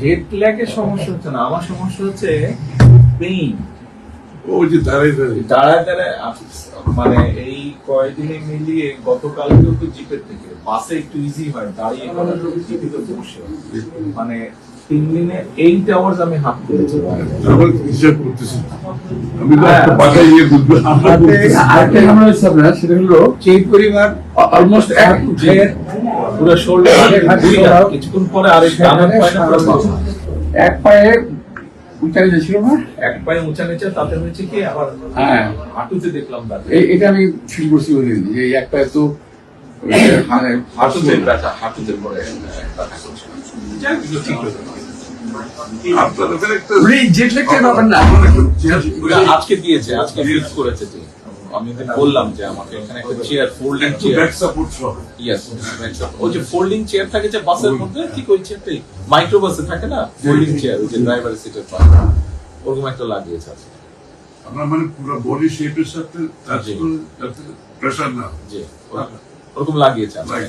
Jet ল্যাগের সমস্যা হচ্ছে না, আমার সমস্যা হচ্ছে পেইন। ওই যে দাঁড়ায় মানে এই কয়েকদিনে মিলিয়ে গতকালকেও তো জিপের থেকে বাসে একটু ইজি হয়, দাঁড়িয়ে জিপে তো বসে মানে 3 দিনে 8 আওয়ার্স আমি হাত তুলেছি। আমার হিসাব করতেছি আমি তো বাসায় গিয়ে বুঝবো। আরেকটা ঝামেলা হচ্ছে আপনার, সেটা হলো সেই পরিমাণ অলমোস্ট পুরো শোল্ডার কিছুক্ষণ পরে আরেক এক পায়ে উঁচা নিচে ছিল না, এক পায়ে উঁচা নিচে, তাতে হয়েছে কি আবার হ্যাঁ হাঁটুতে দেখলাম ব্যথা। এটা আমি ফিল করছি ওই দিন যে এক পায়ে তো হাঁটুতে ব্যথা, হাঁটুতে পরে ব্যথা করছে। ঠিক হয়ে যাবে। আপনাদের একটা জেট ল্যাগের ব্যাপার না, আজকে দিয়েছে, আজকে ফিক্স করেছে যে আমি বললাম যে আমাকে এখানে একটা chair, folding chair, back support সহ ইয়েস, ওই যে ফোল্ডিং চেয়ার থাকে যে বাসের মধ্যে, ঠিক ওই চেয়ারটাই মাইক্রো বাসে থাকে না, ফোল্ডিং চেয়ার, ওই যে ড্রাইভারের সিটের পাশে, ওরকম একটা লাগিয়েছে আজকে। আপনার মানে পুরো বডি শেপের সাথে টাচ করে যাতে প্রেসার না জি, ওরকম লাগিয়েছে আজকে।